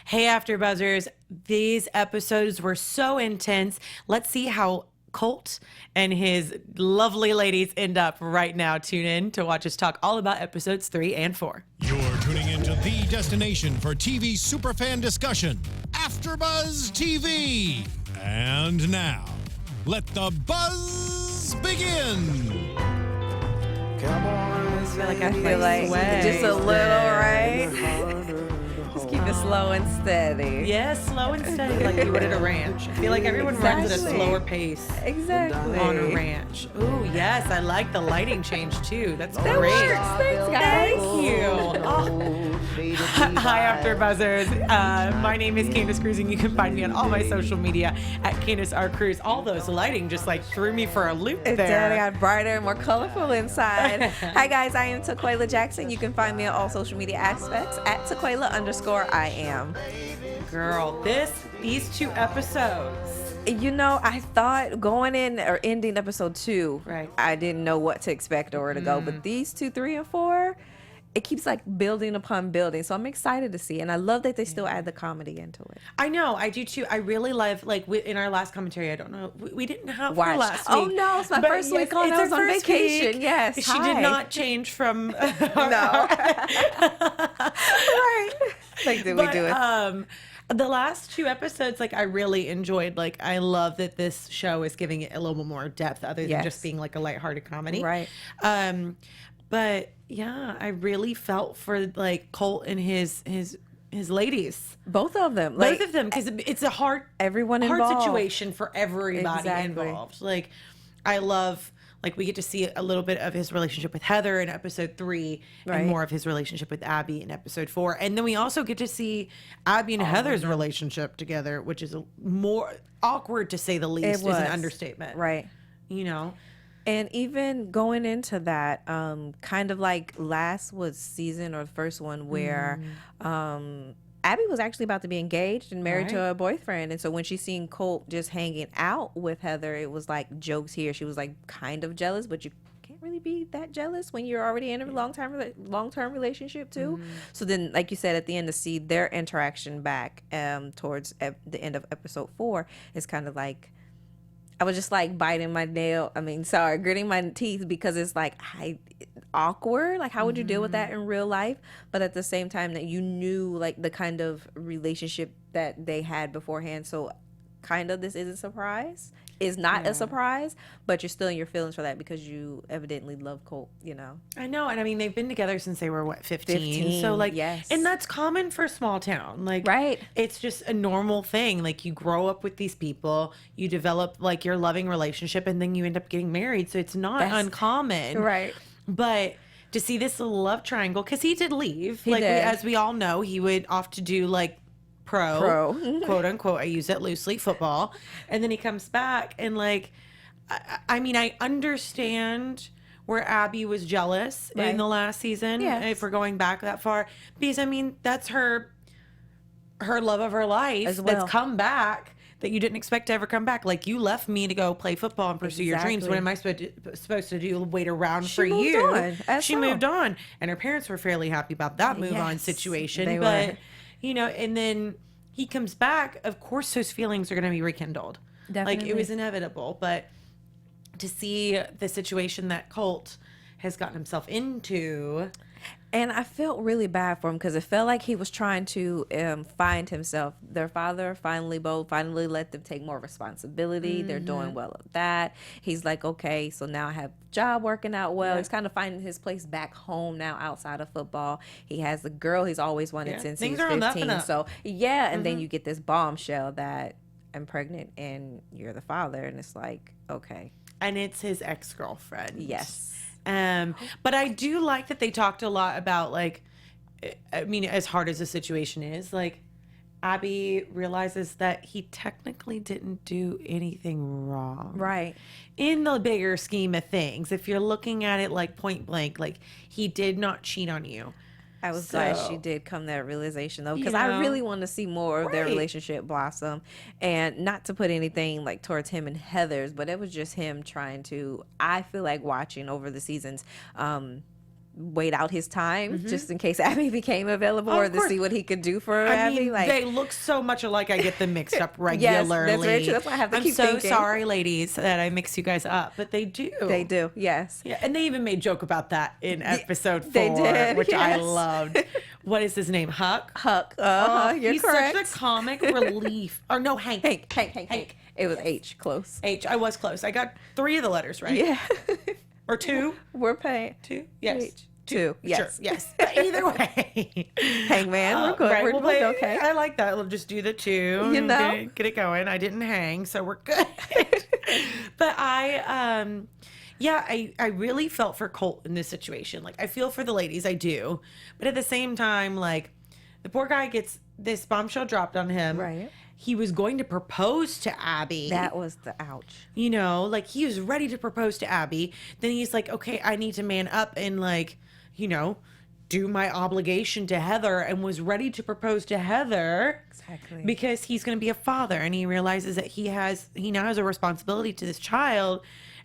Hey, AfterBuzzers, these episodes were so intense. Let's see how Colt and his lovely ladies end up right now. Tune in to watch us talk all about episodes 3 and 4. You're tuning into the destination for TV superfan discussion, AfterBuzz TV. And now, let the buzz begin. Come on, I feel like just a little, right? Just keep it slow and steady. Yeah, slow and steady like you would at a ranch. I feel like everyone runs at a slower pace Exactly. on a ranch. Ooh, yes, I like the lighting change too. That's That great. works. Thanks, guys. Thank you. Oh. Hi, AfterBuzzers. My name is Candice Cruz, and you can find me on all my social media at Candice R. Cruz. All those lighting just like threw me for a loop there. It got brighter and more colorful inside. Hi, guys. I am Taquaila Jackson. You can find me on all social media aspects at Taquaila_I am. Girl, these 2 episodes. You know, I thought going in or ending episode 2, Right. I didn't know what to expect or where to go. But these 2, 3, and 4, it keeps like building upon building. So I'm excited to see. And I love that they still add the comedy into it. I know, I do too. I really love, like, in our last commentary, I don't know, we didn't have her Watch. last Oh, week. no, it's my But first yes, week on. it's I was her on first vacation. week. Yes. She did not change from... No. Right. Like, did we do it? The last 2 episodes, like, I really enjoyed. Like, I love that this show is giving it a little bit more depth other than Yes. just being like a lighthearted comedy. Right. But yeah, I really felt for like Colt and his ladies. Both of them. Both of them, because it's a hard involved. situation for everybody Exactly. involved. Like, I love, like, we get to see a little bit of his relationship with Heather in episode 3 Right. and more of his relationship with Abby in episode 4. And then we also get to see Abby and Heather's relationship together, which is more awkward, to say the least, is was. an understatement. Right. You know? And even going into that, kind of like last was season or the first one where Abby was actually about to be engaged and married to a boyfriend. And so when she seen Colt just hanging out with Heather, it was like jokes here. She was like kind of jealous, but you can't really be that jealous when you're already in a long-term relationship too. So then, like you said, at the end to see their interaction back towards the end of episode 4 is kind of like, I was just like gritting my teeth, because it's like awkward. Like, how would you deal with that in real life? But at the same time that you knew like the kind of relationship that they had beforehand. So kind of this is a surprise. Is not a surprise, but you're still in your feelings for that because you evidently love Colt, you know. I know, and I mean, they've been together since they were, what, 15? So, like, yes. And that's common for a small town. Like, Right. It's just a normal thing. Like, you grow up with these people, you develop, like, your loving relationship, and then you end up getting married. So it's not uncommon. Right. But to see this little love triangle, because he did leave. He did. As we all know, he would off to do, like, pro quote unquote, I use it loosely, football, and then he comes back and like I mean, I understand where Abby was jealous in the last season, if we're going back that far, because I mean, that's her love of her life As well. that's come back, that you didn't expect to ever come back. Like, you left me to go play football and pursue your dreams. What am I supposed to do? Wait around for moved you? on, She moved on, and her parents were fairly happy about that move on situation. they But were. you know, and then he comes back. Of course, those feelings are going to be rekindled. Definitely. Like, it was inevitable. But to see the situation that Colt has gotten himself into. And I felt really bad for him because it felt like he was trying to find himself. Their father Beau finally let them take more responsibility. They're doing well at that. He's like, okay, so now I have a job working out well. He's kind of finding his place back home now outside of football. He has the girl he's always wanted since Things he was are on the up and 15. up. So yeah, and then you get this bombshell that I'm pregnant and you're the father, and it's like, okay. And it's his ex-girlfriend. Yes. But I do like that they talked a lot about, like, I mean, as hard as the situation is, like, Abby realizes that he technically didn't do anything wrong. Right. In the bigger scheme of things, if you're looking at it like point blank, like, he did not cheat on you. I was glad she did come to that realization, though, because You I know? really want to see more of their Right. relationship blossom. And not to put anything like towards him and Heather's, but it was just him trying to, I feel like watching over the seasons, wait out his time just in case Abby became available, or to see what he could do for Abby. Mean, like, they look so much alike. I get them mixed up regularly. Yes, that's very true. That's why I have to keep thinking. I'm so sorry, ladies, that I mix you guys up, but they do. They do, yes. Yeah, and they even made joke about that in episode 4, they did, which I loved. What is his name? Huck? Huck. You're he's correct. Such a comic relief. Or no, Hank. Hank. It was H. Close. H. I was close. I got 3 of the letters right. Yeah. Or 2? We're paying. 2? Yes. H. 2. Yes. Sure. Yes. But either way. Hangman. We're good. Right, We're play, okay. I like that. We'll just do the 2. You know? Get it going. I didn't hang, so we're good. But I really felt for Colt in this situation. Like, I feel for the ladies. I do. But at the same time, like, the poor guy gets this bombshell dropped on him. Right. He was going to propose to Abby. That was the ouch. You know, like, he was ready to propose to Abby. Then he's like, okay, I need to man up and, like, you know, do my obligation to Heather, and was ready to propose to Heather. Exactly. Because he's going to be a father, and he realizes that he now has a responsibility to this child.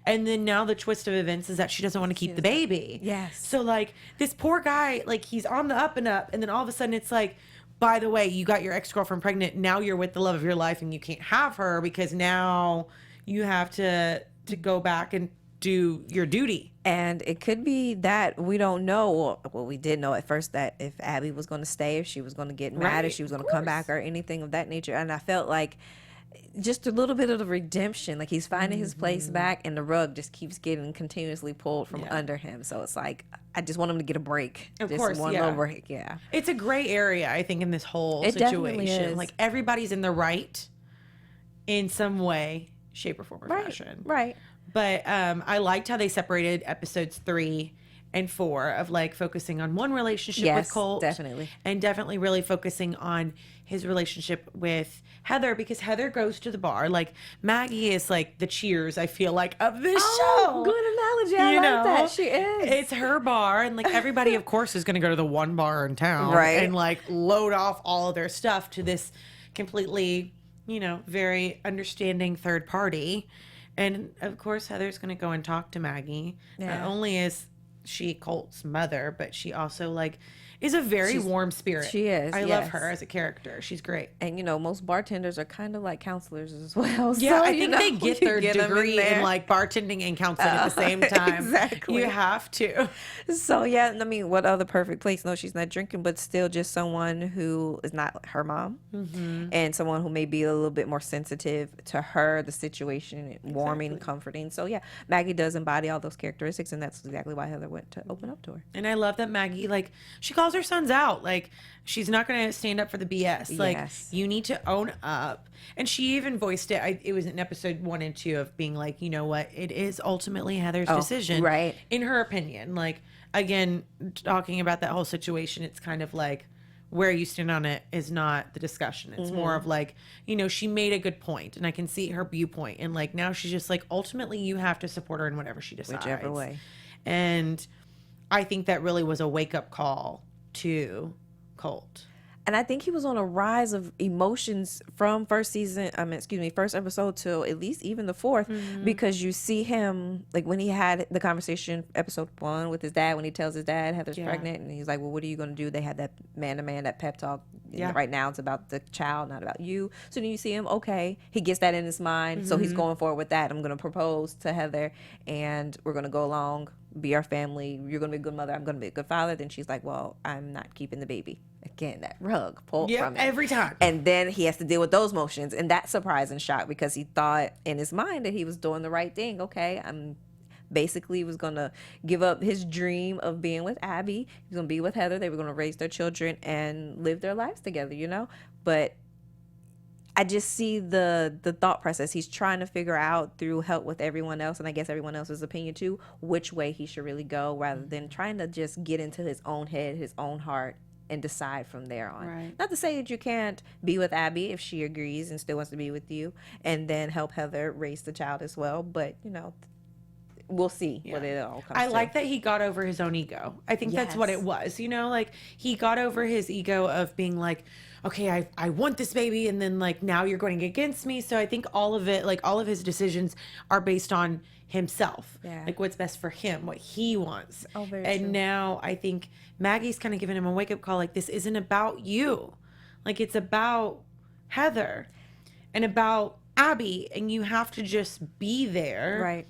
And then now the twist of events is that she doesn't want to keep the baby. Yes. So, like, this poor guy, like, he's on the up and up, and then all of a sudden it's like, by the way, you got your ex-girlfriend pregnant. Now you're with the love of your life, and you can't have her because now you have to go back and do your duty. And it could be that we don't know. Well, we did know at first that if Abby was going to stay, if she was going to get mad, if she was going to come back, or anything of that nature. And I felt like just a little bit of the redemption. Like, he's finding his place back, and the rug just keeps getting continuously pulled from under him. So it's like, I just want him to get a break. Of just course, one little break. Yeah. It's a gray area, I think, in this whole definitely situation. is. Like, everybody's in the right in some way, shape, or form, or fashion. Right. But I liked how they separated episodes 3 and 4 of, like, focusing on one relationship with Colt. Definitely. And definitely really focusing on his relationship with Heather, because Heather goes to the bar. Like, Maggie is like the Cheers, I feel like, of this show. Good analogy. I like that. She is. It's her bar, and, like, everybody, of course, is going to go to the one bar in town. Right. And, like, load off all of their stuff to this completely, you know, very understanding third party. And, of course, Heather's going to go and talk to Maggie. Yeah. Not only is she Colt's mother, but she also, like, is a very warm spirit. She is. I love her as a character. She's great. And, you know, most bartenders are kind of like counselors as well. Yeah, so, I think they get their degree in, like, bartending and counseling at the same time. Exactly. You have to. So, yeah, I mean, what other perfect place? No, she's not drinking, but still just someone who is not her mom, and someone who may be a little bit more sensitive to her, the situation, warming, comforting. So, yeah, Maggie does embody all those characteristics, and that's exactly why Heather went to open up to her. And I love that Maggie, like, she calls her sons out. Like, she's not going to stand up for the BS. Like, you need to own up. And she even voiced it. It was in episode 1 and 2 of being like, you know what? It is ultimately Heather's decision. Right. In her opinion. Like, again, talking about that whole situation, it's kind of like where you stand on it is not the discussion. It's more of like, you know, she made a good point, and I can see her viewpoint. And, like, now she's just like, ultimately, you have to support her in whatever she decides. Whichever way. And I think that really was a wake-up call to Colt. And I think he was on a rise of emotions from first episode till at least even the 4th, because you see him, like, when he had the conversation episode 1 with his dad, when he tells his dad Heather's pregnant, and he's like, well, what are you going to do? They had that man-to-man, that pep talk. Right now it's about the child, not about you. So then you see him, okay, he gets that in his mind, so he's going forward with that. I'm going to propose to Heather, and we're going to go along, be our family. You're going to be a good mother. I'm going to be a good father. Then she's like, well, I'm not keeping the baby. Again, that rug pulled from him. Every time. And then he has to deal with those emotions. And that's surprise and shock, because he thought in his mind that he was doing the right thing. Okay, I'm basically was going to give up his dream of being with Abby. He was going to be with Heather. They were going to raise their children and live their lives together, you know? But I just see the thought process. He's trying to figure out, through help with everyone else, and I guess everyone else's opinion too, which way he should really go, rather than trying to just get into his own head, his own heart, and decide from there on. Right. Not to say that you can't be with Abby if she agrees and still wants to be with you, and then help Heather raise the child as well. But, you know, we'll see what it all comes I to. like that he got over his own ego. I think that's what it was. You know, like he got over his ego of being like, okay, I want this baby, and then like now you're going against me. So I think all of it, like all of his decisions are based on himself. Yeah. Like what's best for him, what he wants. Oh, very and true. now I think Maggie's kind of giving him a wake up call. Like this isn't about you. Like it's about Heather and about Abby, and you have to just be there. Right.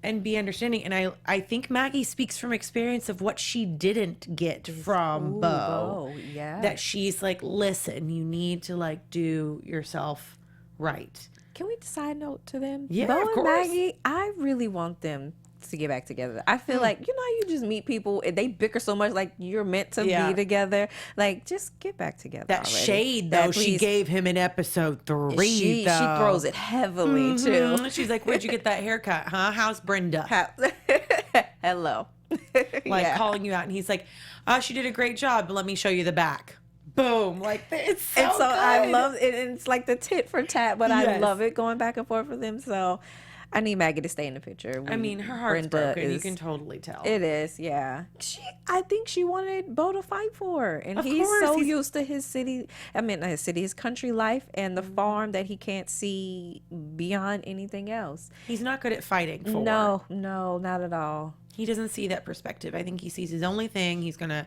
And be understanding. And I think Maggie speaks from experience of what she didn't get from Beau. Yeah. That she's like, listen, you need to like do yourself right. Can we side note to them? Yeah, Beau of and course. Maggie, I really want them to get back together. I feel like, you know, you just meet people and they bicker so much, like you're meant to be together. Like, just get back together. That already. shade, though, she gave him in episode 3. She throws it heavily, too. She's like, where'd you get that haircut, huh? How's Brenda? Hello. Like calling you out. And he's like, oh, she did a great job, but let me show you the back. Boom. Like, it's so And so good. I love it. And it's like the tit for tat, but I Yes. love it going back and forth with them. So I need Maggie to stay in the picture. I mean, her heart's Brenda broken. You is- can totally tell. It is, yeah. I think she wanted Beau to fight for her, and Of he's course, so he's- used to his city. I mean, not his city, his country life, and the farm that he can't see beyond anything else. He's not good at fighting for. No, not at all. He doesn't see that perspective. I think he sees his only thing. He's going to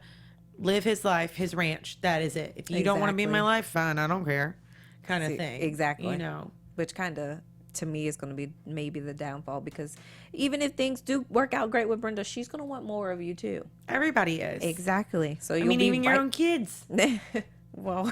live his life, his ranch. That is it. If you don't want to be in my Exactly. life, fine. I don't care. Kind of See, thing. exactly. You know. Which kind of, to me, is going to be maybe the downfall, because even if things do work out great with Brenda, she's going to want more of you too. Everybody is. Exactly. So I you'll mean, be even your right- own kids. Well,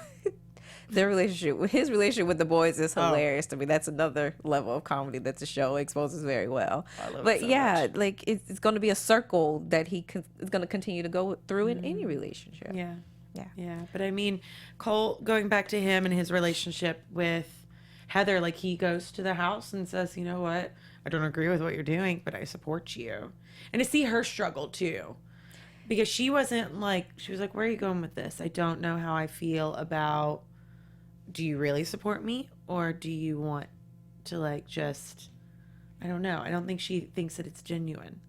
his relationship with the boys is hilarious to me. That's another level of comedy that the show exposes very well. I love it But so yeah, much. like it's going to be a circle that is going to continue to go through in any relationship. Yeah. Yeah. Yeah. But I mean, Colt, going back to him and his relationship with Heather, like he goes to the house and says, you know what? I don't agree with what you're doing, but I support you. And to see her struggle too. Because she wasn't like, she was like, where are you going with this? I don't know how I feel about, do you really support me? Or do you want to like just, I don't know. I don't think she thinks that it's genuine.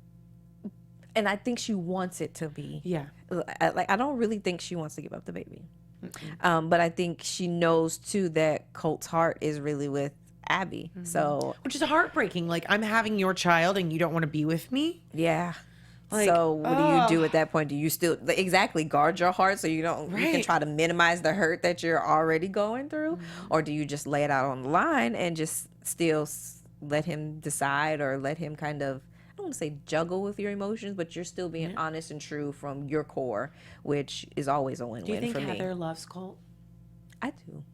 And I think she wants it to be. Yeah. Like, I don't really think she wants to give up the baby. But I think she knows too that Colt's heart is really with Abby. So Which is heartbreaking. Like, I'm having your child and you don't want to be with me? yeah. Like, So what do you do at that point? Do you still exactly guard your heart so you don't you can Right. try to minimize the hurt that you're already going through, or do you just lay it out on the line and just still let him decide, or let him kind of, I don't want to say juggle with your emotions, but you're still being honest and true from your core, which is always a Do you win-win think for Heather me. loves Colt? I do.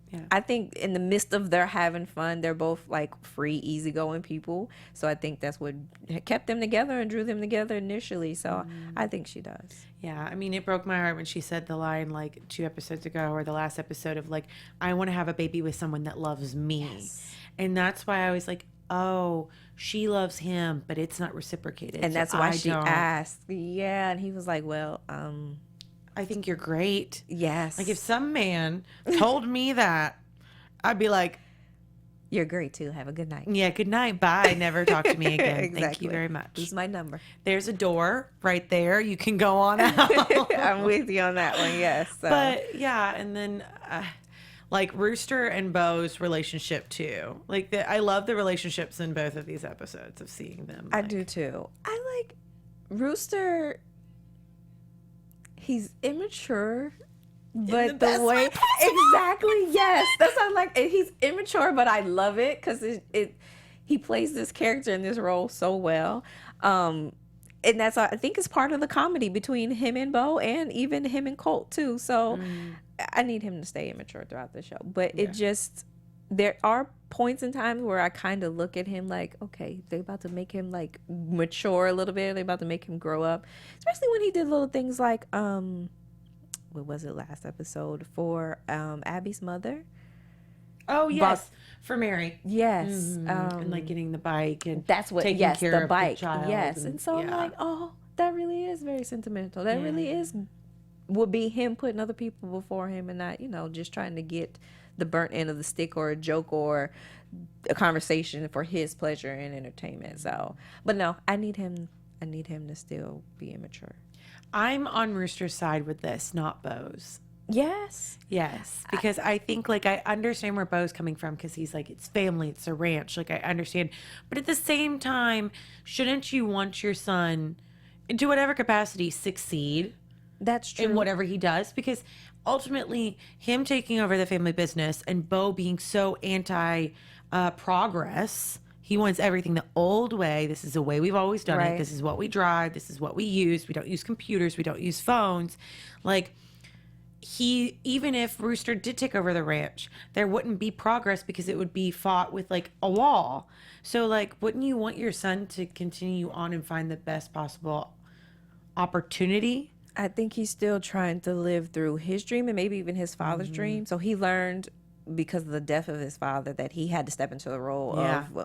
Yeah. I think in the midst of their having fun, they're both like free, easygoing people. So I think that's what kept them together and drew them together initially. So I think she does. Yeah, I mean, it broke my heart when she said the line like 2 episodes ago, or the last episode, of like, I want to have a baby with someone that loves me. And that's why I was like, oh, she loves him, but it's not reciprocated. And so that's why I she don't. asked. Yeah, and he was like, well, I think you're great. yes. Like, if some man told me that, I'd be like, you're great too. Have a good night. yeah, good night, bye, never talk to me again. Thank you Exactly. very much. This is my number. There's a door right there. You can go on out. I'm with you on that one. Yes. So. But yeah, and then like Rooster and Beau's relationship too. Like I love the relationships in both of these episodes of seeing them. I like- do too. I like Rooster. He's immature, but the way exactly, yes, that's what I like. And he's immature, but I love it because he plays this character in this role so well. And that's, I think, it's part of the comedy between him and Beau, and even him and Colt too. So I need him to stay immature throughout the show. But it just, there are points in time where I kind of look at him like, okay, they're about to make him like mature a little bit. They're about to make him grow up, especially when he did little things like, what was it last episode for Abby's mother? Oh yes, for Mary. Yes. And like getting the bike and That's what, taking yes, care the of bike. the child. Yes. And so I'm yeah. like, oh, that really is very sentimental. That really is, would be him putting other people before him and not, just trying to get the burnt end of the stick or a joke or a conversation for his pleasure and entertainment. So, but no, I need him to still be immature. I'm on Rooster's side with this, not Beau's. Yes. Yes, because I think, like, I understand where Beau's coming from, because he's like, it's family, it's a ranch. Like, I understand. But at the same time, shouldn't you want your son, to whatever capacity, succeed? That's true. In whatever he does? Because ultimately, him taking over the family business and Beau being so anti-progress, he wants everything the old way. This is the way we've always done it. This is what we drive. This is what we use. We don't use computers. We don't use phones. Like, even if Rooster did take over the ranch, there wouldn't be progress because it would be fought with like a wall. So like, wouldn't you want your son to continue on and find the best possible opportunity? I think he's still trying to live through his dream and maybe even his father's dream. So he learned because of the death of his father that he had to step into the role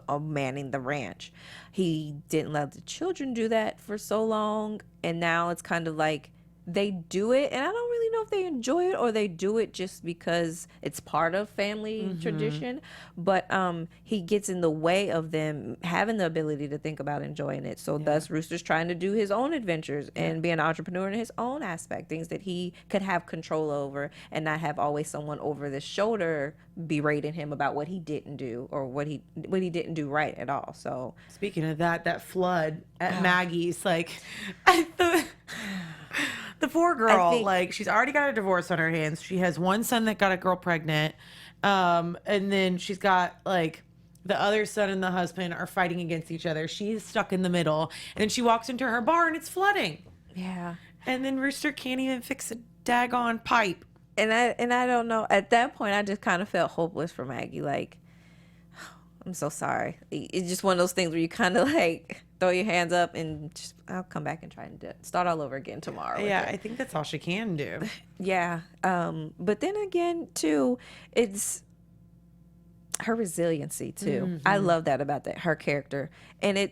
of manning the ranch. He didn't let the children do that for so long, and now it's kind of like they do it, and I don't really know if they enjoy it or they do it just because it's part of family tradition. But he gets in the way of them having the ability to think about enjoying it. So thus Rooster's trying to do his own adventures and be an entrepreneur in his own aspect, things that he could have control over and not have always someone over the shoulder berating him about what he didn't do or what he didn't do right at all. So speaking of that flood at Maggie's, like, the poor girl, like, she's already got a divorce on her hands. She has one son that got a girl pregnant. And then she's got, like, the other son and the husband are fighting against each other. She's stuck in the middle. And then she walks into her bar and it's flooding. Yeah. And then Rooster can't even fix a daggone pipe. And I don't know. At that point, I just kind of felt hopeless for Maggie. Like, I'm so sorry. It's just one of those things where you kind of like throw your hands up and just, I'll come back and try and start all over again tomorrow. Yeah, I think that's all she can do. Yeah. But then again, too, it's her resiliency, too. I love that about her character. And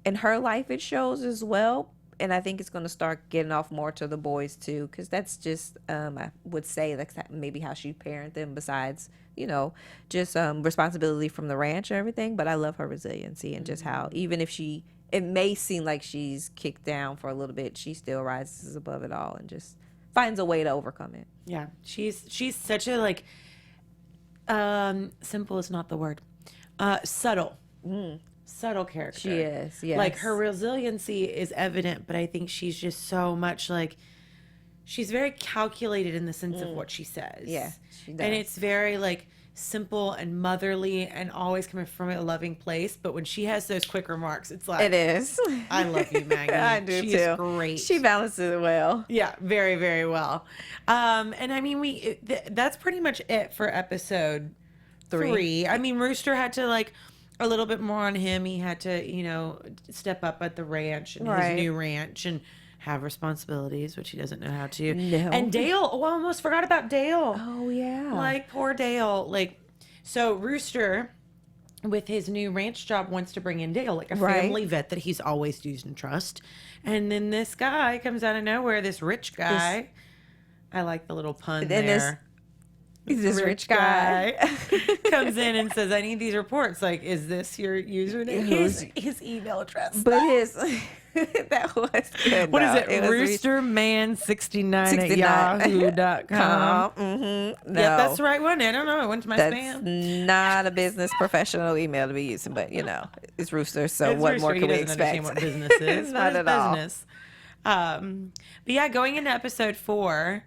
in her life, it shows as well. And I think it's going to start getting off more to the boys, too, because that's just, I would say, that's maybe how she parent them besides, just responsibility from the ranch and everything. But I love her resiliency and just how, even if it may seem like she's kicked down for a little bit, she still rises above it all and just finds a way to overcome it. Yeah, she's such a, like, simple is not the word, subtle. Subtle character. She is, yes. Like, her resiliency is evident, but I think she's just so much, like, she's very calculated in the sense of what she says. Yeah, she does. And it's very, like, simple and motherly and always coming from a loving place. But when she has those quick remarks, it's like, it is. I love you, Maggie. I do she too. Is great. She balances it well. Yeah, very, very well. And I mean, that's pretty much it for episode 3. I mean, Rooster had to, like, a little bit more on him. He had to, step up at the ranch and his new ranch and have responsibilities, which he doesn't know how to. No. And Dale, I almost forgot about Dale. Oh, yeah. Like, poor Dale. Like, so Rooster, with his new ranch job, wants to bring in Dale, like a family vet that he's always used and trust. And then this guy comes out of nowhere, this rich guy. I like the little pun there. This rich guy comes in and says, I need these reports. Like, is this your username? His email address. But that was good. What is it? Roosterman69 at yahoo.com. No. Yep, that's the right one. I don't know. It went to my spam. Not a business professional email to be using, but, it's Rooster, so it's what Rooster. more can we expect? He doesn't understand what business is. Not at all. Business. But yeah, going into episode 4,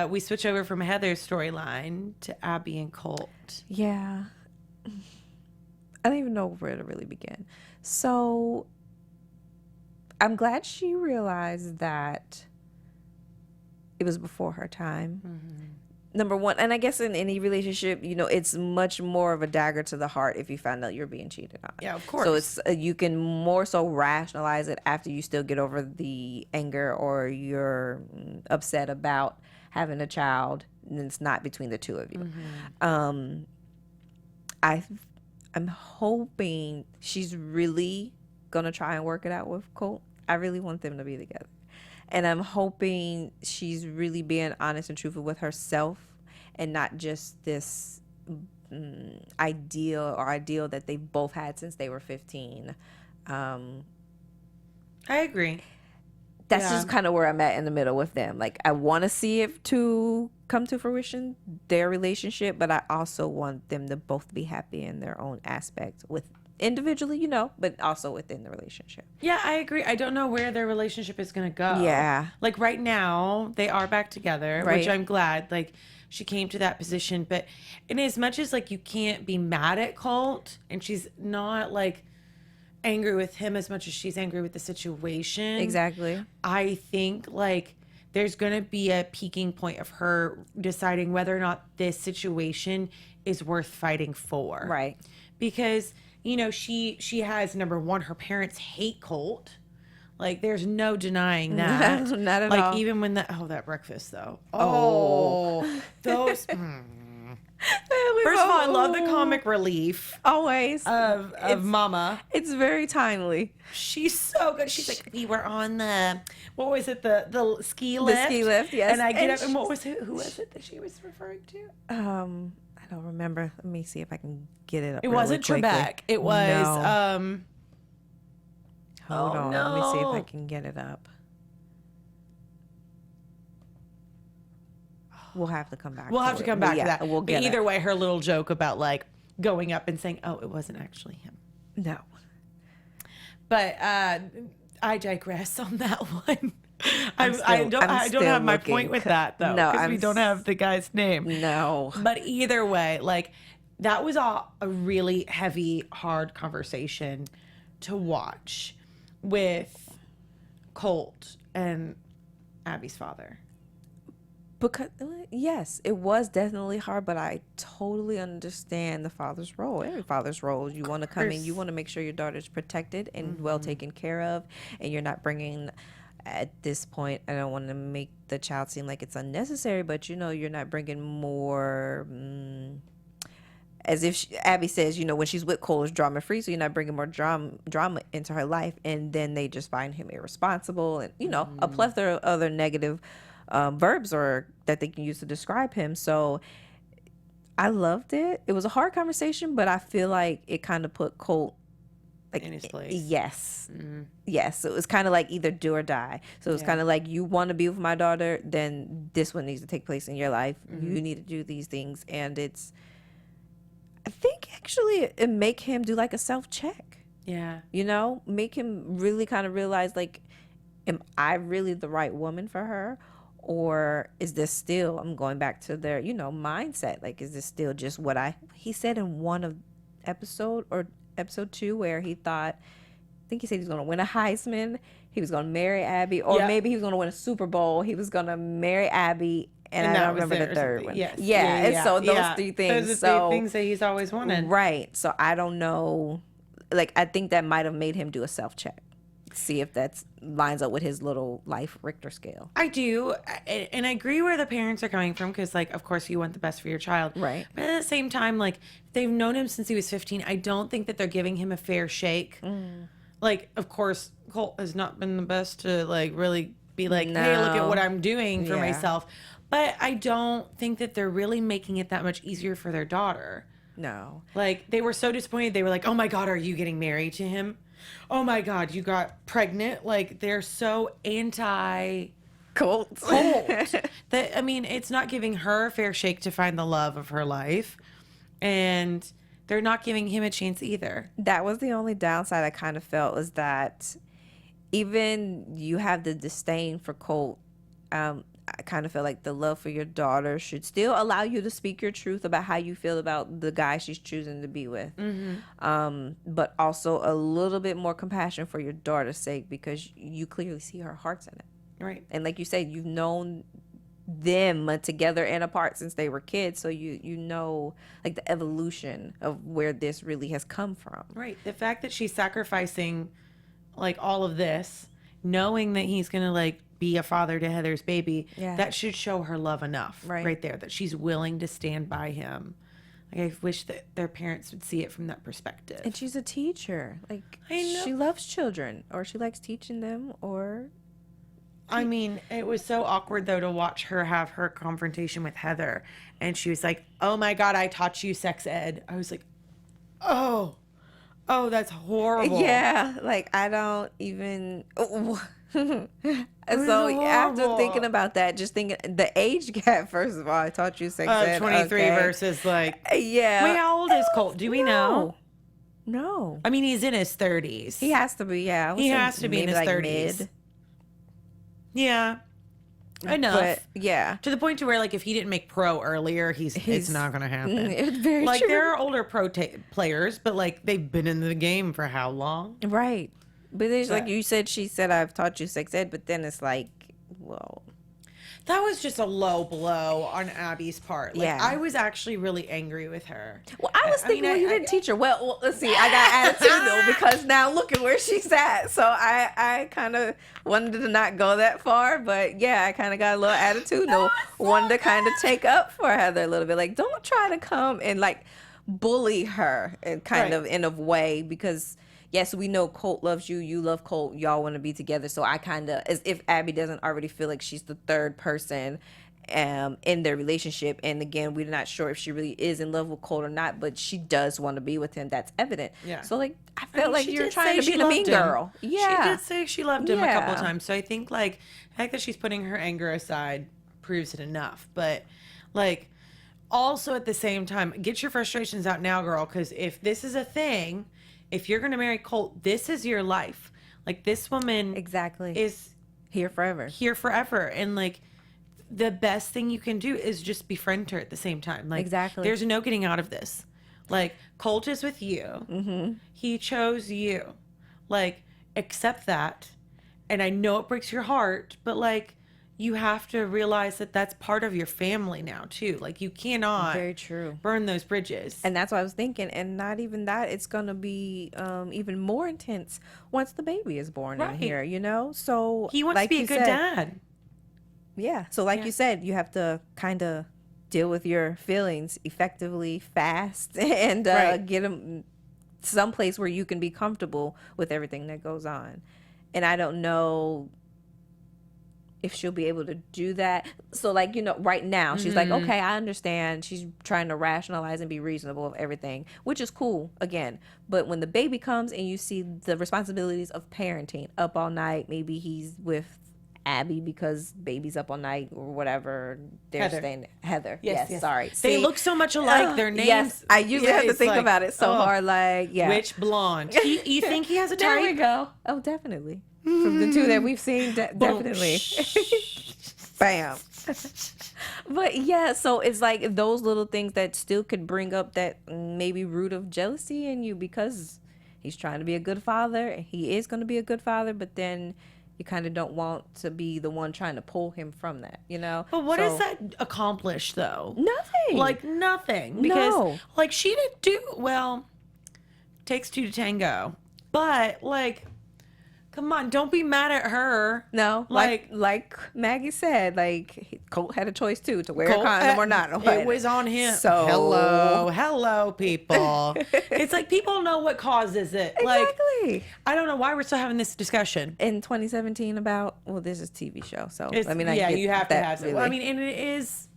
we switch over from Heather's storyline to Abby and Colt. Yeah. I don't even know where to really begin. So I'm glad she realized that it was before her time. Number one, and I guess in any relationship, it's much more of a dagger to the heart if you find out you're being cheated on. Yeah, of course. So it's you can more so rationalize it after you still get over the anger or you're upset about having a child, and it's not between the two of you. I'm hoping she's really gonna try and work it out with Colt. I really want them to be together. And I'm hoping she's really being honest and truthful with herself and not just this ideal that they've both had since they were 15. I agree. That's just kind of where I'm at in the middle with them. Like, I want to see it to come to fruition, their relationship, but I also want them to both be happy in their own aspect, with individually, you know, but also within the relationship. Yeah, I agree. I don't know where their relationship is going to go. Yeah. Like right now, they are back together, Right. which I'm glad. Like she came to that position. But in as much as like you can't be mad at Colt, and she's not like angry with him as much as she's angry with the situation. Exactly. I think like there's going to be a peaking point of her deciding whether or not this situation is worth fighting for. Right. Because, you know, she has, number one, her parents hate Colt. Like, there's no denying that. Not at all. Like, even when that breakfast, though. Oh. Those. First of all, I love the comic relief Always. of Mama. It's very timely. She's so good. She's like, we were on the, what was it, the ski lift? The ski lift, yes. And I get up, and what was it, who was it that she was referring to? I don't remember. Let me see if I can get it up. It really wasn't quickly. Trebek. It was, No. Hold on. no. Let me see if I can get it up. We'll have to come back. We'll have to come back to that. We'll get but either it. way, her little joke about like going up and saying, "Oh, it wasn't actually him." No. But I digress on that one. I don't still have my looking. point with that though, No, because we don't have the guy's name. No. But either way, like that was a really heavy, hard conversation to watch with Colt and Abby's father. Because yes, it was definitely hard, but I totally understand the father's role. Every father's role, you want to come in, you want to make sure your daughter's protected and well taken care of, and you're not bringing. At this point, I don't want to make the child seem like it's unnecessary, but you know, you're not bringing more. As if Abby says, you know, when she's with Cole, it's drama free, so you're not bringing more drama into her life, and then they just find him irresponsible, and you know, a plethora of other negative verbs or that they can use to describe him. So I loved it. It was a hard conversation, but I feel like it kind of put Colt like in his place. Yes. Yes. It was kind of like either do or die. So it was kind of like, you want to be with my daughter, then this one needs to take place in your life. You need to do these things. And I think actually it make him do like a self-check. Yeah. You know, make him really kind of realize, like, am I really the right woman for her? Or is this still, I'm going back to their, you know, mindset. Like, is this still just what he said in one of episode 2 where he thought, I think he said he was going to win a Heisman. He was going to marry Abby, or maybe he was going to win a Super Bowl. He was going to marry Abby. And I don't remember the third one. Yes. Yeah. And so those three things. Those are the things that he's always wanted. Right. So I don't know. Like, I think that might have made him do a self-check. See if that lines up with his little life Richter scale. I do. And I agree where the parents are coming from, because, like, of course you want the best for your child. Right. But at the same time, like, they've known him since he was 15. I don't think that they're giving him a fair shake. Like, of course, Colt has not been the best to, like, really be like, hey, look at what I'm doing for myself. But I don't think that they're really making it that much easier for their daughter. No. Like, they were so disappointed. They were like, oh my God, are you getting married to him? Oh my God, you got pregnant. Like, they're so Colt. that, I mean, it's not giving her a fair shake to find the love of her life. And they're not giving him a chance either. That was the only downside I kind of felt, was that even you have the disdain for Colt, I kind of feel like the love for your daughter should still allow you to speak your truth about how you feel about the guy she's choosing to be with. But also a little bit more compassion for your daughter's sake, because you clearly see her heart's in it. Right. And like you said, you've known them together and apart since they were kids. So you know, like, the evolution of where this really has come from. Right. The fact that she's sacrificing, like, all of this, knowing that he's going to, like, be a father to Heather's baby, that should show her love enough right there, that she's willing to stand by him. Like, I wish that their parents would see it from that perspective. And she's a teacher. Like, I know. she loves children, or she likes teaching them, or I mean, it was so awkward though to watch her have her confrontation with Heather, and she was like, "Oh my God, I taught you sex ed." I was like, "Oh, that's horrible." Yeah, like I don't even. So after horrible. thinking about that, just thinking the age gap. First of all, I taught you sex ed. 23 okay. versus like. Yeah. Wait, how old is Colt? Do we know? No. I mean, he's in his 30s. He has to be. Yeah. I would He say has to be in maybe his like 30s. mid. Yeah. Enough. But yeah. To the point to where, like, if he didn't make pro earlier, it's not going to happen. It's very Like, true. there are older pro players, but, like, they've been in the game for how long? Right. But it's like But- you said, she said, I've taught you sex ed, but then it's like, well, That was just a low blow on Abby's part. Like, Yeah. I was actually really angry with her. well, I was thinking, mean, well, you didn't teach her. Well, let's see. I got attitude though, because now look at where she's at. So I kind of wanted to not go that far, but yeah, I kind of got a little attitude. Wanted to kind of take up for Heather a little bit. Like, don't try to come and like bully her and kind Right. of in a way, because yes, we know Colt loves you. You love Colt. Y'all want to be together. So I kind of, as if Abby doesn't already feel like she's the third person in their relationship. And again, we're not sure if she really is in love with Colt or not, but she does want to be with him. That's evident. Yeah. So like, I I felt mean, like she you're did trying say to be she the mean loved him. girl. Yeah. She did say she loved him a couple Yeah. times. So I think, like, the fact that she's putting her anger aside proves it enough. But, like, also at the same time, get your frustrations out now, girl, because if this is a thing, if you're going to marry Colt, this is your life. Like, this woman Exactly. is Here forever. here forever. And, like, the best thing you can do is just befriend her at the same time. Like, Exactly. there's no getting out of this. Like, Colt is with you. Mm-hmm. He chose you. Like, accept that. And I know it breaks your heart, but, like, you have to realize that that's part of your family now, too. Like, you cannot Very true. burn those bridges. And that's what I was thinking. And not even that, it's going to be even more intense once the baby is born Right. in here, you know? So he wants like to be a you good said, dad. Yeah. So like Yeah. you said, you have to kind of deal with your feelings effectively, fast, and Right. get them someplace where you can be comfortable with everything that goes on. And I don't know if she'll be able to do that. So like, you know, right now she's like, okay, I understand. She's trying to rationalize and be reasonable of everything, which is cool again. But when the baby comes and you see the responsibilities of parenting, up all night, maybe he's with Abby because baby's up all night or whatever. They're Heather. staying Heather. Yes, Yes, yes. sorry. They See? look so much alike. Their names. Yes, I usually Yeah, have to it's think like, about it so oh, hard. Like, yeah. Which blonde? You think he has a There we type? go. Oh, definitely. From the two that we've seen, definitely. Bam. But yeah, so it's like those little things that still could bring up that maybe root of jealousy in you, because he's trying to be a good father. He is going to be a good father, but then you kind of don't want to be the one trying to pull him from that, you know? But what So- does that accomplish, though? Nothing. Like, nothing. Because, No. like, she didn't do, well, takes two to tango. But, like, come on, don't be mad at her. No, like Maggie said, like Colt had a choice too to wear Colt- a condom or not. It was on him. So- hello, people. It's like people know what causes it. Like, Exactly. I don't know why we're still having this discussion. In 2017 about, well, this is a TV show, so It's, I mean, I yeah, get you have to that, have. really. Well, I mean, and it is,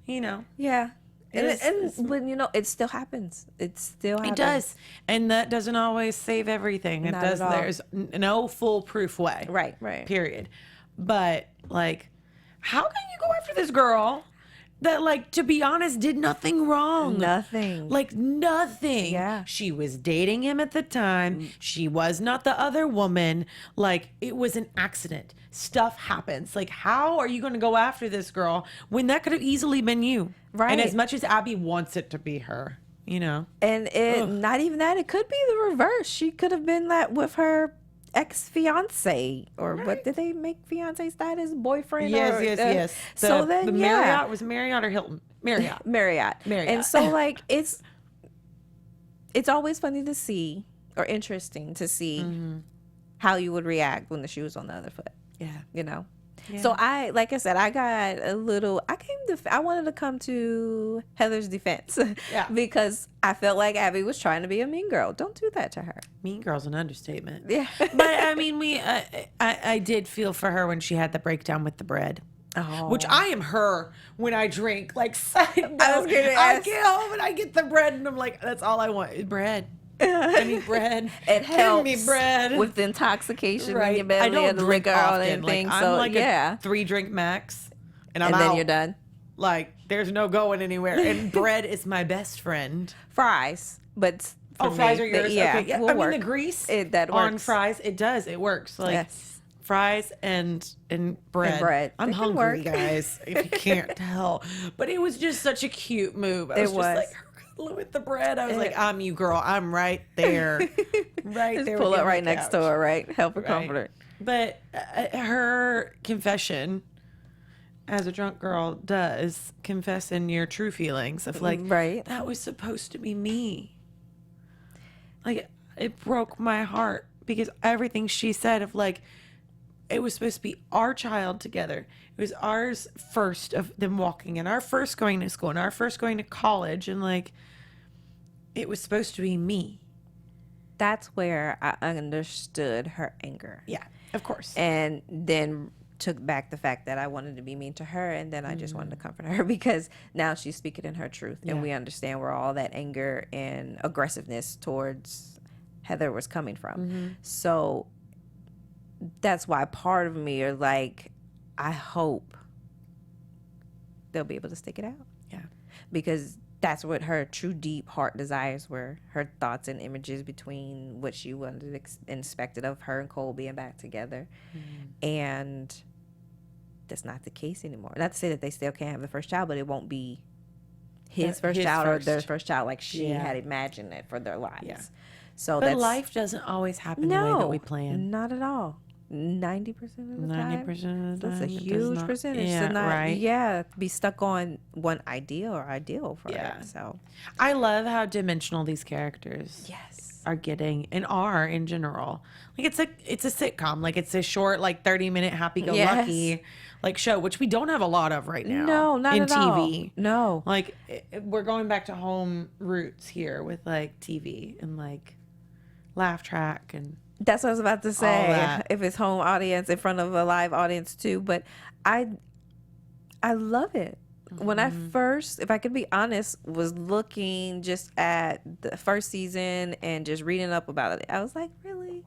you know, yeah, It's- but you know, it still happens. It still happens. it does, and that doesn't always save everything. It Not does. at all. There's no foolproof way. Right. Period. But like, how can you go after this girl that, like, to be honest, did nothing wrong? Nothing. Like, nothing. Yeah. She was dating him at the time. She was not the other woman. Like, it was an accident. Stuff happens. Like, how are you going to go after this girl when that could have easily been you? Right. And as much as Abby wants it to be her, you know? And not even that. It could be the reverse. She could have been that with her ex-fiance, or what did they make fiance status? Boyfriend? Or, Yes. So then, the yeah. Marriott, was Marriott or Hilton? Marriott. Marriott. Marriott. And so like it's always funny to see, or interesting to see, how you would react when the shoe was on the other foot, Yeah. you know? Yeah. So like I said, I came I wanted to come to Heather's defense. Yeah. Because I felt like Abby was trying to be a mean girl. Don't do that to her. Mean girl's an understatement. Yeah. But I mean, I did feel for her when she had the breakdown with the bread. Oh. Which I am her when I drink. Like, side note, I was gonna I ask. get home and I get the bread and I'm like, that's all I want is bread. I need bread. It helps Give me bread. with the intoxication in your I belly don't and the drink liquor and often. everything. Like, So I'm like yeah. a 3-drink max, and I'm And then out. you're done. Like, there's no going anywhere. And bread is my best friend. Fries, but for Fries me, are yours. Yeah, Okay. Yeah. will I work. mean, the grease That on works. fries, it does. It works. Like, Yes. fries and bread. bread. I'm They can hungry, work. guys, if you can't tell. But it was just such a cute move. I was just like, with the bread, I was like, I'm you, girl. I'm right there. Right Just there. pull with it you on right the next to couch. her, right? Help her Right. comfort her. But her confession, as a drunk girl does, confessing your true feelings of like, Right. that was supposed to be me. Like, it broke my heart because everything she said of like, it was supposed to be our child together. It was ours first of them walking and our first going to school and our first going to college. And like, it was supposed to be me. That's where I understood her anger. Yeah, of course. And then took back the fact that I wanted to be mean to her, and then I just wanted to comfort her because now she's speaking in her truth, and we understand where all that anger and aggressiveness towards Heather was coming from. So that's why part of me are like, I hope they'll be able to stick it out. Yeah. Because that's what her true deep heart desires were, her thoughts and images between what she wanted expected of her and Cole being back together. And that's not the case anymore. Not to say that they still can't have the first child, but it won't be his first child or their first child like she had imagined it for their lives. Yeah. So But life doesn't always happen the way that we plan. not at all. 90% of the time. 90% of the time. That's a it does huge not- percentage Yeah, to not right. be stuck on one ideal for Yeah. it. So I love how dimensional these characters yes. are getting and are in general. Like it's a sitcom. Like it's a short, like 30-minute happy-go-lucky like show, which we don't have a lot of right now. No, not in at TV. all. No. Like we're going back to home roots here with like TV and like laugh track and That's what I was about to say. that. If it's home audience in front of a live audience too, but I love it. When I first, if I could be honest, was looking just at the first season and just reading up about it, I was like, really?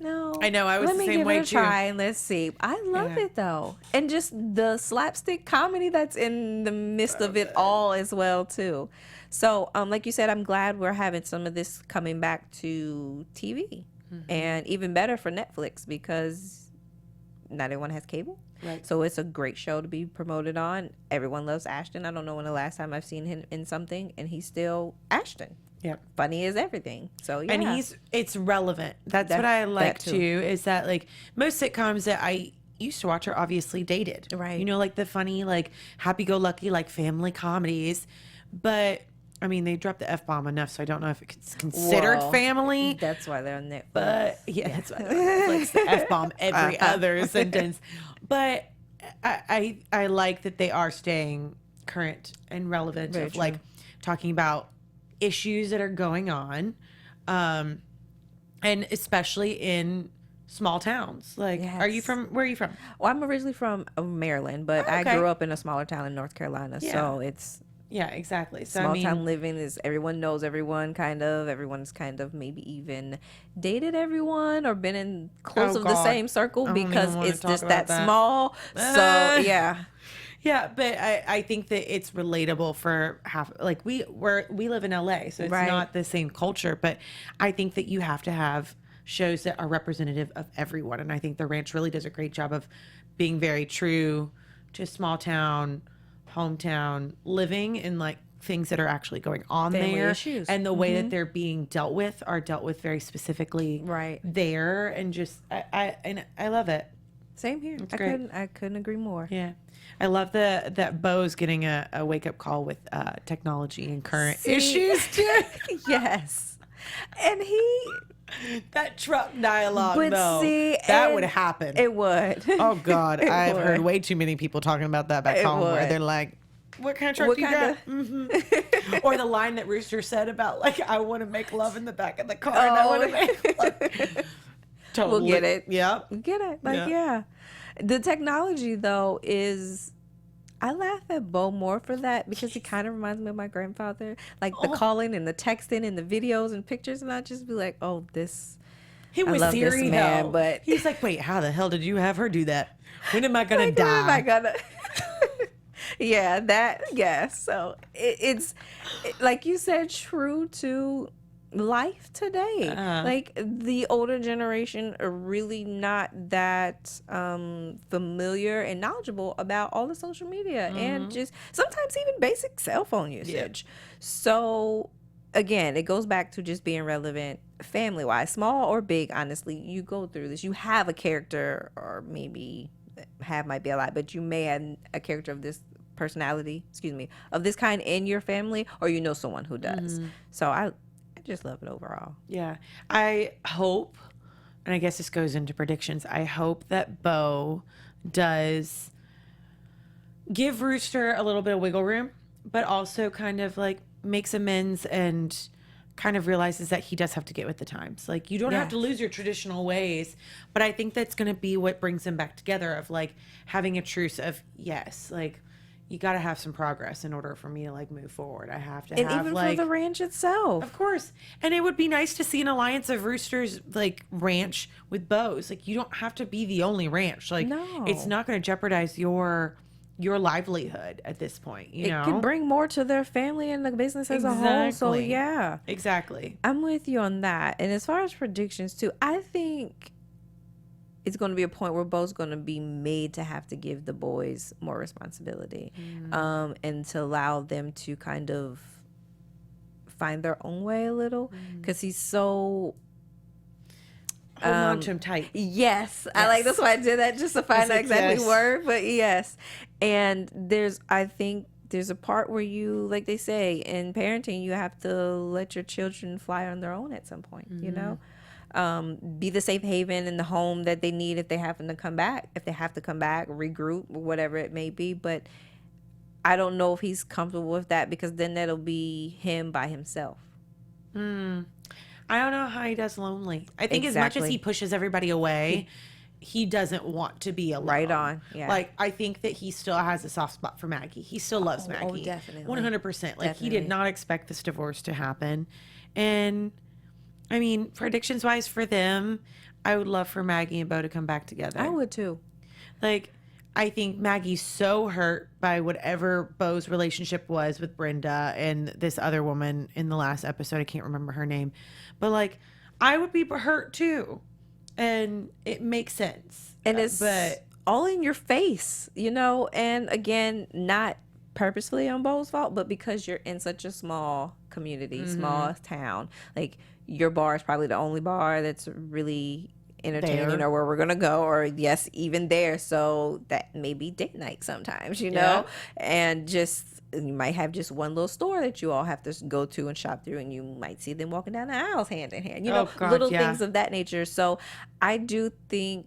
No. I know, I was Let the me same give way it a too. try and let's see. I love Yeah. it though, and just the slapstick comedy that's in the midst of it all as well too. So, like you said, I'm glad we're having some of this coming back to TV. And even better for Netflix because not everyone has cable. Right. So it's a great show to be promoted on. Everyone loves Ashton. I don't know when the last time I've seen him in something, and he's still Ashton. Yep. Funny as everything. So yeah. And it's relevant. That's what I like too, is that like most sitcoms that I used to watch are obviously dated. Right. You know, like the funny, like happy-go-lucky, like family comedies. But I mean, they dropped the F-bomb enough, so I don't know if it's considered Well, family. That's why they're on Netflix. But yeah, that's why Netflix the F-bomb every other sentence. But I like that they are staying current and relevant Very of true. like talking about issues that are going on, and especially in small towns. Like, are you Yes. from? Where are you from? Well, I'm originally from Maryland, but I okay. grew up in a smaller town in North Carolina. Yeah. So it's Yeah, exactly. So small I mean, town living is everyone knows everyone kind of. Everyone's kind of maybe even dated everyone or been in close Oh, of the God. same circle I don't because even wanna it's talk just about that that. small. So yeah. yeah, but I think that it's relatable for half. Like we live in LA, so it's Right. not the same culture. But I think that you have to have shows that are representative of everyone, and I think The Ranch really does a great job of being very true to small town, hometown living and like things that are actually going on Family there, issues. and the way that they're being dealt with are dealt with very specifically Right. there, and just I love it. Same here. great. I couldn't agree more. Yeah. I love that Beau's getting a wake up call with technology and current See? issues too. Yes. And he That truck dialogue, But though, see, that and would happen. it would. Oh God, It I've heard would. way too many people talking about that back It home, where would. they're like, what kind of truck What do you kind got? Mm-hmm. Or the line that Rooster said about, like, I want to make love in the back of the car. And I want to make love. Totally. We'll get it. Yep. Get it. Like, yeah. The technology, though, is... I laugh at Beau more for that because he kind of reminds me of my grandfather. Like, the calling and the texting and the videos and pictures. And I'd just be like, oh, this... He was I love serious, this man, but... He's like, wait, how the hell did you have her do that? When am I going to die? When am I going to... Yeah, that, yeah. So it's like you said, true to life today. Like the older generation are really not that familiar and knowledgeable about all the social media and just sometimes even basic cell phone usage. So again, it goes back to just being relevant family wise, small or big. Honestly, you go through this. You have a character, or maybe have might be a lot, but you may have a character of this personality, of this kind in your family, or you know someone who does. So I just love it overall. Yeah. I hope, and I guess this goes into predictions, I hope that Beau does give Rooster a little bit of wiggle room, but also kind of like makes amends and kind of realizes that he does have to get with the times. Like, you don't have to lose your traditional ways, but I think that's going to be what brings them back together, of like having a truce of, yes, like, you got to have some progress in order for me to like move forward. I have to and have, even like, for the ranch itself. Of course. And it would be nice to see an alliance of Rooster's like ranch with Beau's. Like, you don't have to be the only ranch. Like, No. it's not going to jeopardize your livelihood at this point, you know? It can bring more to their family and the business as a whole. So yeah. Exactly. I'm with you on that. And as far as predictions too, I think it's going to be a point where Beau's going to be made to have to give the boys more responsibility, and to allow them to kind of find their own way a little, because he's so Hold on to him tight. Yes, I like, that's why I did that, just to find the exact yes. word, but yes. And I think there's a part where you, like they say in parenting, you have to let your children fly on their own at some point, you know? Be the safe haven in the home that they need if they happen to come back, regroup, whatever it may be. But I don't know if he's comfortable with that, because then that'll be him by himself. I don't know how he does lonely. I think as much as he pushes everybody away, he doesn't want to be alone. Right on. Yeah. Like, I think that he still has a soft spot for Maggie. He still loves Maggie. Oh, definitely. 100%. Like, he did not expect this divorce to happen. And I mean, predictions wise for them, I would love for Maggie and Beau to come back together. I would too. Like, I think Maggie's so hurt by whatever Beau's relationship was with Brenda and this other woman in the last episode. I can't remember her name. But, like, I would be hurt too. And it makes sense. And it's but all in your face, you know? And again, not purposefully on Beau's fault, but because you're in such a small community, small town. Like, your bar is probably the only bar that's really entertaining or where we're gonna go, or yes, even there. So that may be date night sometimes, you know? And just, you might have just one little store that you all have to go to and shop through, and you might see them walking down the aisles hand in hand, you know, little things of that nature. So I do think,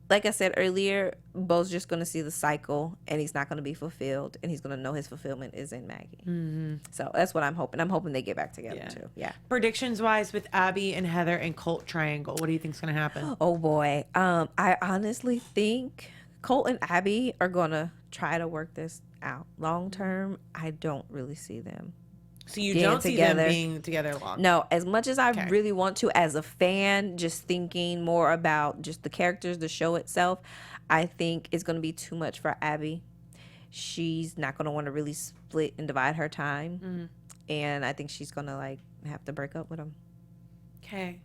like I said earlier, Beau's just going to see the cycle, and he's not going to be fulfilled, and he's going to know his fulfillment is in Maggie. So that's what I'm hoping. I'm hoping they get back together too. Yeah. Predictions wise with Abby and Heather and Colt triangle, what do you think's going to happen? Oh boy. I honestly think Colt and Abby are going to try to work this out. Long term, I don't really see them. So you don't see them being together long? No, as much as I really want to, as a fan, just thinking more about just the characters, the show itself, I think it's going to be too much for Abby. She's not going to want to really split and divide her time. And I think she's going to like have to break up with him. Okay.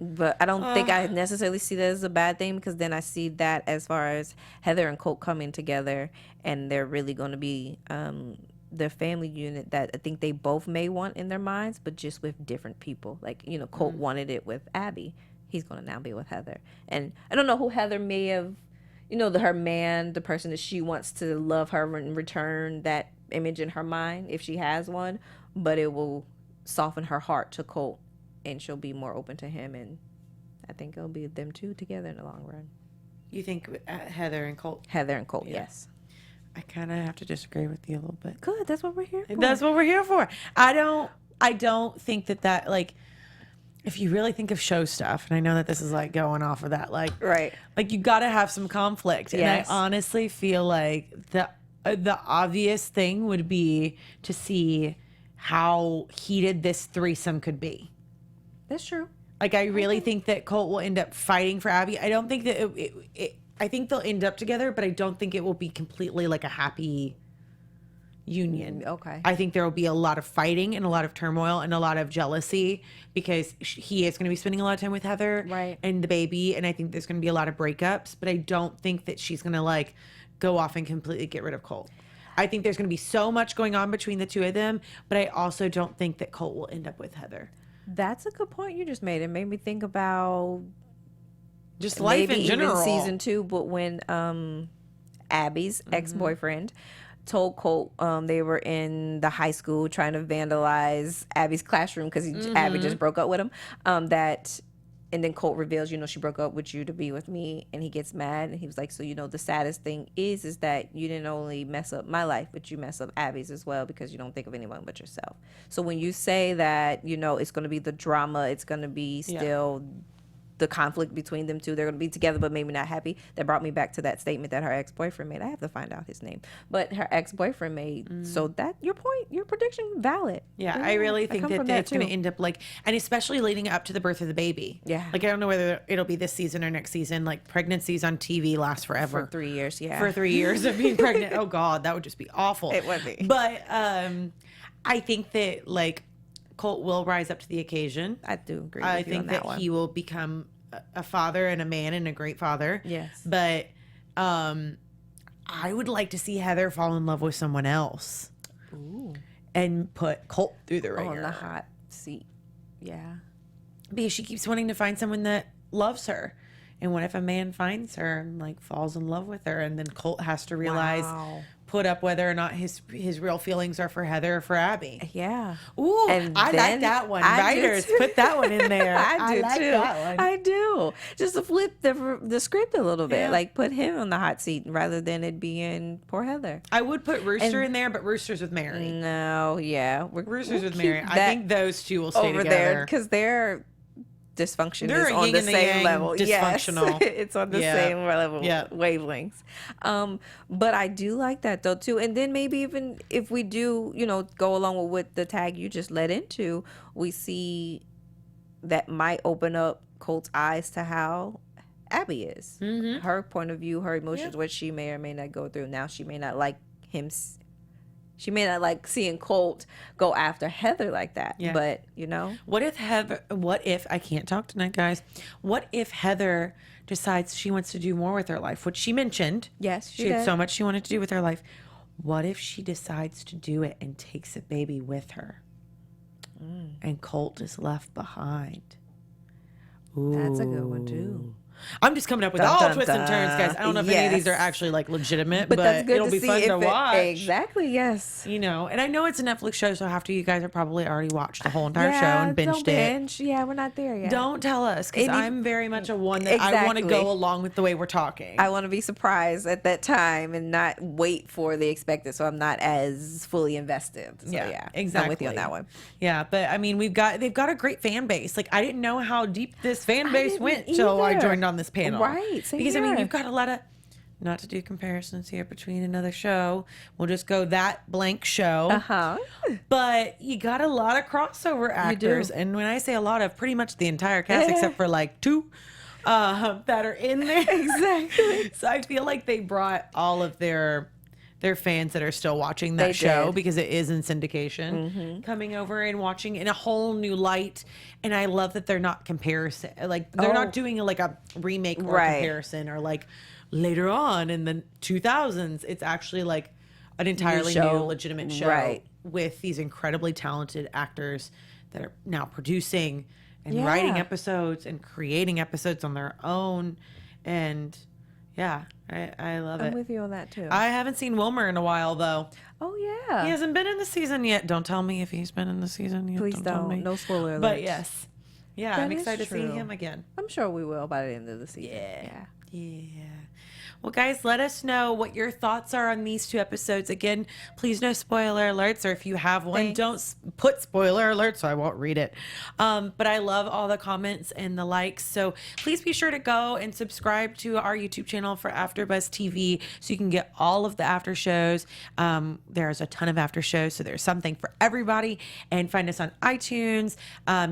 But I don't think I necessarily see that as a bad thing, because then I see that as far as Heather and Colt coming together, and they're really going to be their family unit that I think they both may want in their minds, but just with different people. Like, you know, Colt wanted it with Abby. He's going to now be with Heather. And I don't know who Heather may have, you know, her man, the person that she wants to love her and return that image in her mind, if she has one, but it will soften her heart to Colt, and she'll be more open to him. And I think it'll be them two together in the long run. You think Heather and Colt? Heather and Colt, yes. I kind of have to disagree with you a little bit. Good. That's what we're here for. That's what we're here for. I don't think that like, if you really think of show stuff, and I know that this is like going off of that, like, Right. like you got to have some conflict. Yes. And I honestly feel like the obvious thing would be to see how heated this threesome could be. That's true. Like, I really think that Colt will end up fighting for Abby. I don't think that I think they'll end up together, but I don't think it will be completely like a happy union. Okay. I think there will be a lot of fighting and a lot of turmoil and a lot of jealousy because he is going to be spending a lot of time with Heather Right. and the baby. And I think there's going to be a lot of breakups, but I don't think that she's going to like go off and completely get rid of Colt. I think there's going to be so much going on between the two of them, but I also don't think that Colt will end up with Heather. That's a good point you just made. It made me think about Just life maybe in general. even season 2, but when Abby's ex-boyfriend told Colt they were in the high school trying to vandalize Abby's classroom because Abby just broke up with him, and then Colt reveals, she broke up with you to be with me, and he gets mad, and he was like, so the saddest thing is that you didn't only mess up my life, but you mess up Abby's as well because you don't think of anyone but yourself. So when you say that, it's going to be the drama, it's going to be still the conflict between them two, they're going to be together but maybe not happy. That brought me back to that statement that her ex-boyfriend made. I have to find out his name, but her ex-boyfriend made. So that your prediction valid. Yeah, I really think that it's going to end up like, and especially leading up to the birth of the baby. Yeah. Like, I don't know whether it'll be this season or next season. Like, pregnancies on TV last forever. For 3 years. Yeah. For 3 years of being pregnant. Oh God, that would just be awful. It would be. But I think that like Colt will rise up to the occasion. I do agree with I you think on that one. he will become a father and a man and a great father. Yes. But I would like to see Heather fall in love with someone else. Ooh. And put Colt through the ringer. On the hot seat. Yeah. Because she keeps wanting to find someone that loves her. And what if a man finds her and like falls in love with her, and then Colt has to realize, put up whether or not his real feelings are for Heather or for Abby. Yeah. Ooh, And I like then that one. I do Writers, too. put that one in there. I do like too. that one. I do. Just to flip the script a little bit, Yeah. like put him on the hot seat rather than it being poor Heather. I would put Rooster in there, but Rooster's with Mary. No, yeah, Rooster's we'll with Mary. keep I that think those two will stay over together. there because their dysfunction They're is a on yin the and the same yang level. dysfunctional. Yes, it's on the Yeah. same level, Yeah. wavelengths. But I do like that though too. And then maybe even if we do, go along with what the tag you just led into, we see that might open up Colt's eyes to how Abby is, her point of view, her emotions, what she may or may not go through. Now she may not like him. She may not like seeing Colt go after Heather like that, Yeah. but What if I can't talk tonight, guys? What if Heather decides she wants to do more with her life, which she mentioned? Yes, she had so much she wanted to do with her life. What if she decides to do it and takes a baby with her, and Colt is left behind? Ooh. That's a good one too. I'm just coming up with Dun, all dun, twists and turns, guys. I don't know if any of these are Yes. actually like legitimate, But but that's good it'll to be see fun to watch. Exactly, yes. And I know it's a Netflix show, so after you guys have probably already watched the whole entire show and don't binged it. binge. Yeah, we're not there yet. Don't tell us, because And if- I'm very much a one that I want to Exactly. go along with the way we're talking. I want to be surprised at that time and not wait for the expected, so I'm not as fully invested. So, yeah, exactly. I'm with you on that one. Yeah, but I mean, they've got a great fan base. Like, I didn't know how deep this fan base didn't went till I either. joined on this panel. Right, same Because I mean, here. you've got a lot of, not to do comparisons here between another show. We'll just go that blank show. Uh-huh. But you got a lot of crossover actors, and when I say a lot of, pretty much the entire cast except for like two that are in there. Exactly. So I feel like they brought all of their fans that are still watching that They show did. because it is in syndication, coming over and watching in a whole new light. And I love that they're not comparison, like they're not doing like a remake or Right. comparison or like later on in the 2000s. It's actually like an entirely new show. legitimate show Right. with these incredibly talented actors that are now producing and Yeah. writing episodes and creating episodes on their own. And yeah, I love I'm it. with you on that too. I haven't seen Wilmer in a while though. Oh yeah. He hasn't been in the season yet. Don't tell me if he's been in the season yet. Please tell don't. me. No spoiler But alerts. yes. Yeah, That I'm is excited to see true. him again. I'm sure we will by the end of the season. Yeah. Yeah. Well, guys, let us know what your thoughts are on these 2 episodes. Again, please no spoiler alerts, or if you have one, don't put spoiler alerts so I won't read it. But I love all the comments and the likes. So please be sure to go and subscribe to our YouTube channel for AfterBuzz TV so you can get all of the after shows. There's a ton of after shows, so there's something for everybody. And find us on iTunes.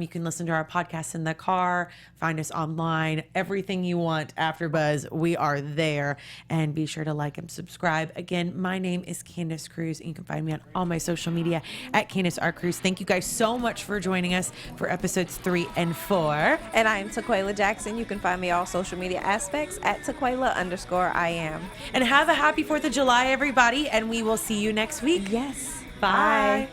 You can listen to our podcast in the car. Find us online. Everything you want, AfterBuzz, we are there. And be sure to like and subscribe. Again, my name is Candice Cruz, and you can find me on all my social media at Candice R. Cruz. Thank you guys so much for joining us for episodes 3 and 4. And I'm Taquaila Jackson. You can find me all social media aspects at Taquaila_IAM. And have a happy 4th of July, everybody, and we will see you next week. Yes. Bye.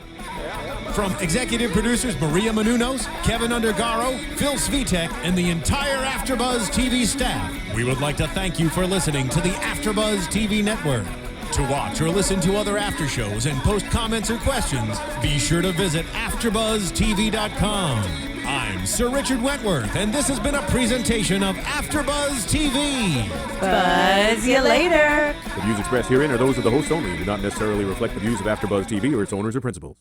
From executive producers Maria Menounos, Kevin Undergaro, Phil Svitek, and the entire AfterBuzz TV staff, we would like to thank you for listening to the AfterBuzz TV network. To watch or listen to other after shows and post comments or questions, be sure to visit AfterBuzzTV.com. I'm Sir Richard Wentworth, and this has been a presentation of AfterBuzz TV. Buzz you later. The views expressed herein are those of the hosts only and do not necessarily reflect the views of AfterBuzz TV or its owners or principals.